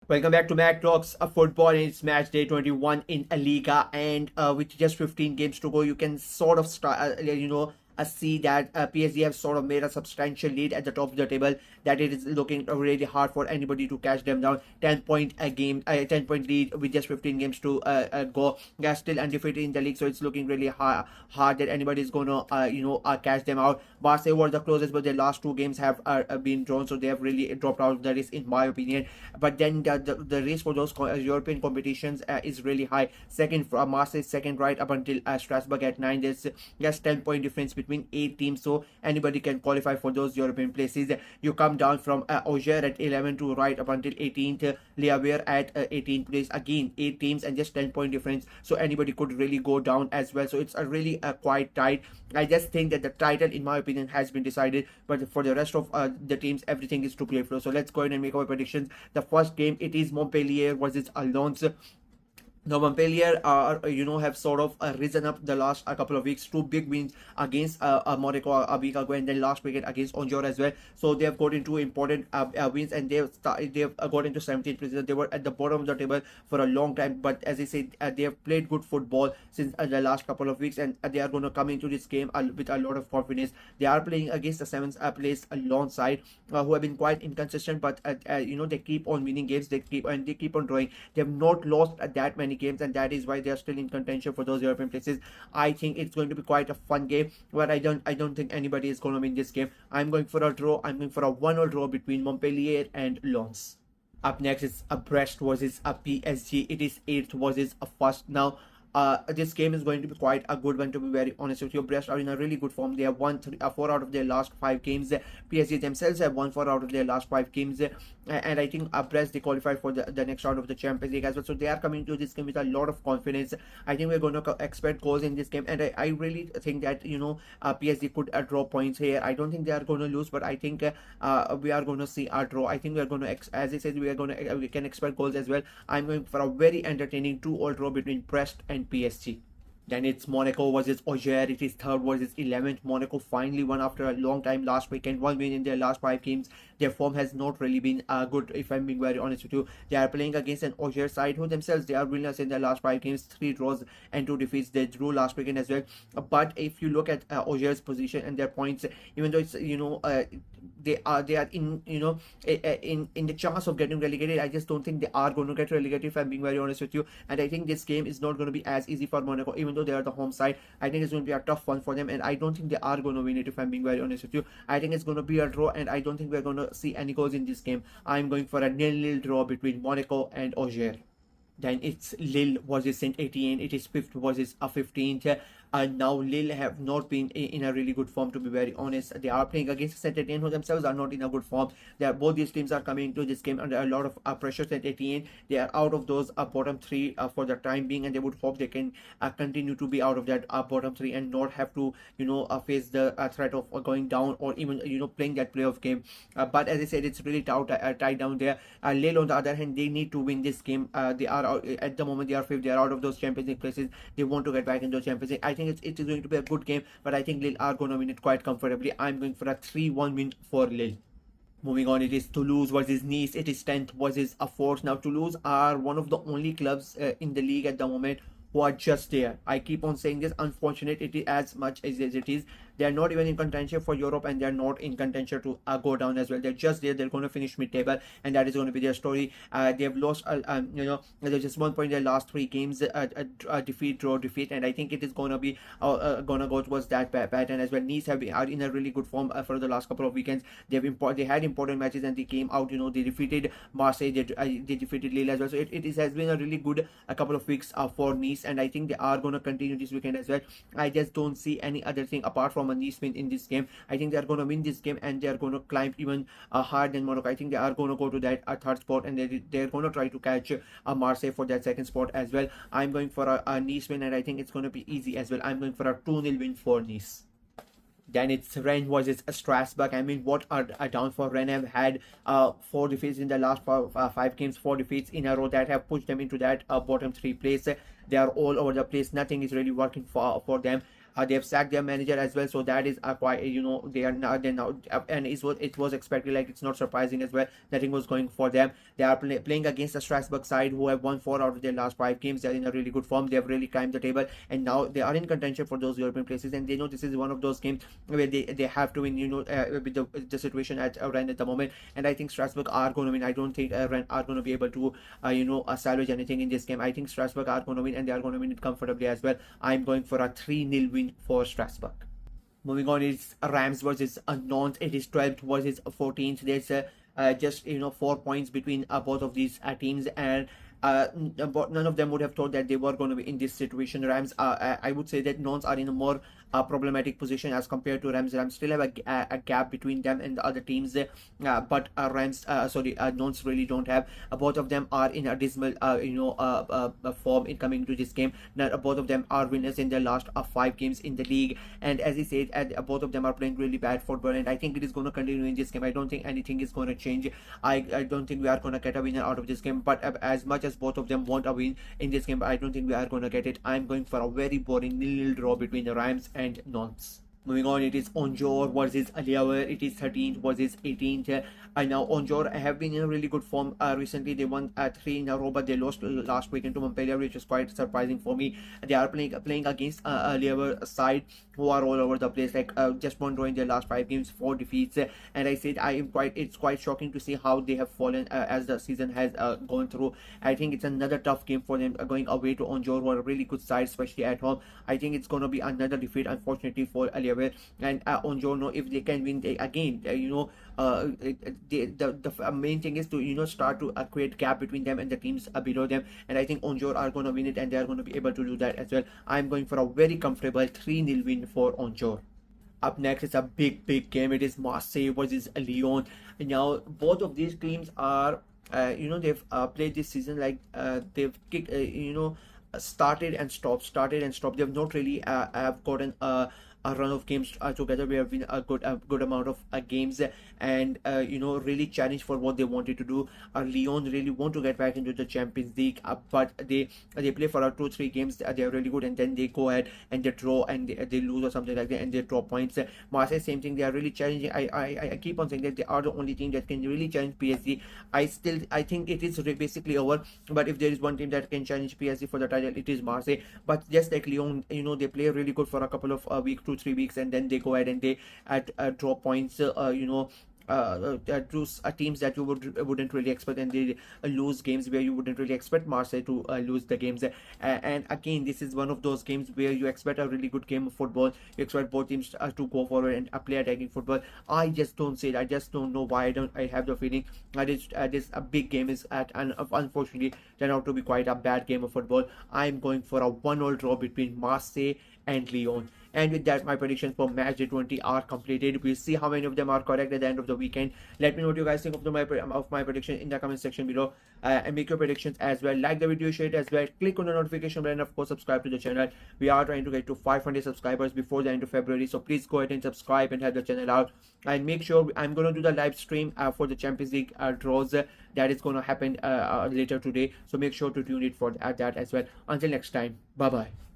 Welcome back to Mac Talks Football. It's match day 21 in a Liga, and with just 15 games to go, you can sort of start, see that PSG have sort of made a substantial lead at the top of the table. That it is looking really hard for anybody to catch them down. 10 point a game, 10 point lead with just 15 games to go. They're still undefeated in the league, so it's looking really hard that anybody is gonna catch them out. Barca were the closest, but their last two games have been drawn, so they have really dropped out of the race, in my opinion. But then the race for those European competitions is really high. Second from Marseille, second right up until Strasbourg at 9. There's just 10 point difference between 8 teams, so anybody can qualify for those European places. You come down from Auxerre at 11 to right up until 18th. Ligue at 18th place, again 8 teams and just 10 point difference, so anybody could really go down as well. So it's a really quite tight. I just think that the title, in my opinion, has been decided, but for the rest of the teams, everything is to play for. So let's go ahead and make our predictions. The first game, it is Montpellier versus Lens. Now Montpellier have sort of risen up the last couple of weeks. Two big wins against Monaco a week ago, and then last weekend against Angers as well. So they have got into important wins, and they've got into 17th position. They were at the bottom of the table for a long time, but as I said, they have played good football since the last couple of weeks, and they are going to come into this game with a lot of confidence. They are playing against the 7th place alongside who have been quite inconsistent, but they keep on winning games. They keep on drawing. They have not lost that many games, and that is why they are still in contention for those European places. I think it's going to be quite a fun game, but I don't think anybody is going to win this game. I'm going for a draw. I'm going for a 1-1 draw between Montpellier and Lens. Up next is a Brest versus a PSG. It is 8th versus a 1st. Now this game is going to be quite a good one, to be very honest with you. Brest are in a really good form. They have won 4 out of their last 5 games. PSG themselves have won 4 out of their last 5 games, and I think Brest, they qualified for the next round of the Champions League as well. So they are coming to this game with a lot of confidence. I think we're going to expect goals in this game, and I really think that PSG could draw points here. I don't think they are going to lose, but I think we are going to see a draw. I think we are going to, as I said, we can expect goals as well. I'm going for a very entertaining 2-2 draw between Brest and PSG. Then it's Monaco versus Auxerre. It is 3rd versus 11th. Monaco finally won after a long time last weekend. 1 win in their last 5 games. Their form has not really been good, if I'm being very honest with you. They are playing against an Auxerre side who themselves, they are winners in their last 5 games. 3 draws and 2 defeats. They drew last weekend as well. But if you look at Auxerre's position and their points, even though it's they are in in the chance of getting relegated, I just don't think they are going to get relegated, if I'm being very honest with you. And I think this game is not going to be as easy for Monaco, even though they are the home side. I think it's going to be a tough one for them, and I don't think they are going to win it, if I'm being very honest with you. I think it's going to be a draw, and I don't think we're going to see any goals in this game. I'm going for a 0-0 draw between Monaco and Auxerre. Then it's Lille versus Saint Etienne. It is 5th versus a 15th. Now Lille have not been in a really good form, to be very honest. They are playing against Saint Etienne, who themselves are not in a good form. Both these teams are coming into this game under a lot of pressure. Saint Etienne, they are out of those bottom 3 for the time being, and they would hope they can continue to be out of that bottom 3 and not have to face the threat of going down, or even playing that playoff game. But as I said, it's really tied down there. Lille, on the other hand, they need to win this game. They are out, at the moment they are 5th. They are out of those Champions League places. They want to get back into Champions League. I think it is going to be a good game, but I think Lille are going to win it quite comfortably. I'm going for a 3-1 win for Lille. Moving on, it is Toulouse versus Nice. It is 10th versus a 4th. Now Toulouse are one of the only clubs in the league at the moment who are just there. I keep on saying this. Unfortunate it is, as much as it is. They are not even in contention for Europe, and they are not in contention to go down as well. They're just there. They're going to finish mid-table, and that is going to be their story. They have lost, there's just 1 point in their last 3 games, defeat, draw, defeat, and I think it is going to be going to go towards that pattern as well. Nice are in a really good form for the last couple of weekends. They had important matches, and they came out. They defeated Marseille. They defeated Lille as well. So it has been a really good couple of weeks for Nice, and I think they are going to continue this weekend as well. I just don't see any other thing apart from a Nice win in this game. I think they are going to win this game, and they are going to climb even higher than Monaco. I think they are going to go to that 3rd spot, and they're going to try to catch Marseille for that 2nd spot as well. I'm going for a Nice win, and I think it's going to be easy as well. I'm going for a 2-0 win for Nice. Then it's Rennes versus Strasbourg. I mean, what are down for Rennes have had 4 defeats in the last 5 games, 4 defeats in a row that have pushed them into that bottom 3 place. They are all over the place. Nothing is really working for them. They have sacked their manager as well, so that is quite, they are now and it was expected, like it's not surprising as well. Nothing was going for them. They are playing against the Strasbourg side, who have won 4 out of their last 5 games. They're in a really good form. They have really climbed the table, and now they are in contention for those European places. And they know this is one of those games where they have to win. With the situation at Rennes at the moment, and I think Strasbourg are going to win. I don't think Rennes are going to be able to salvage anything in this game. I think Strasbourg are going to win, and they are going to win it comfortably as well. I'm going for a 3-0 win for Strasbourg. Moving on, it's Rams versus Nantes. It is 12th versus 14th. There's just 4 points between both of these teams, and but none of them would have thought that they were going to be in this situation. Rams, I would say that Nantes are in a more problematic position as compared to Rams. Rams still have a gap between them and the other teams, but Nantes really don't have. Both of them are in a dismal, form in coming to this game. Now, both of them are winners in their last 5 games in the league, and as I said, both of them are playing really bad football, and I think it is going to continue in this game. I don't think anything is going to change. I don't think we are going to get a winner out of this game, but as much as both of them want a win in this game, I don't think we are going to get it. I'm going for a very boring 0-0 draw between the Rams and Nantes. Moving on, it is Angers versus Ligue. It is 13th versus 18th. Now Angers have been in a really good form recently. They won 3 in a row, but they lost last weekend to Montpellier, which is quite surprising for me. They are playing against a Ligue side who are all over the place, like just one draw in their last 5 games, 4 defeats. And I said it's quite shocking to see how they have fallen as the season has gone through. I think it's another tough game for them going away to Angers, who are a really good side, especially at home. I think it's going to be another defeat, unfortunately, for Ligue. And Angers know if they can win again, the main thing is to start to create gap between them and the teams below them, and I think Angers are going to win it, and they are going to be able to do that as well. I'm going for a very comfortable 3-0 win for Angers. Up next is a big game. It is Marseille versus Lyon. Now both of these teams are they've played this season like they've kicked started and stopped. They've not really have gotten a run of games together. We have been a good amount of games, and really challenged for what they wanted to do. Lyon really want to get back into the Champions League, but they play for 2-3 games. They are really good, and then they go ahead and they draw, and they lose or something like that, and they draw points. Marseille, same thing. They are really challenging. I keep on saying that they are the only team that can really challenge PSG. I think it is basically over, but if there is one team that can challenge PSG for the title, it is Marseille. But just like Lyon, they play really good for a couple of weeks, 2-3 weeks, and then they go ahead and they draw points, to teams that you wouldn't really expect, and they lose games where you wouldn't really expect Marseille to lose the games. And again, this is one of those games where you expect a really good game of football. You expect both teams to go forward and play attacking football. I just don't see it. I just don't know why. I have the feeling that this a big game is and unfortunately turned out to be quite a bad game of football. I'm going for a 1-1 draw between Marseille and Lyon. And with that, my predictions for Matchday 20 are completed. We'll see how many of them are correct at the end of the weekend. Let me know what you guys think of my prediction in the comment section below, and make your predictions as well. Like the video, share it as well. Click on the notification bell, and of course subscribe to the channel. We are trying to get to 500 subscribers before the end of February, so please go ahead and subscribe and help the channel out. And make sure I'm going to do the live stream for the Champions League draws. That is going to happen later today, so make sure to tune in for that as well. Until next time, bye bye.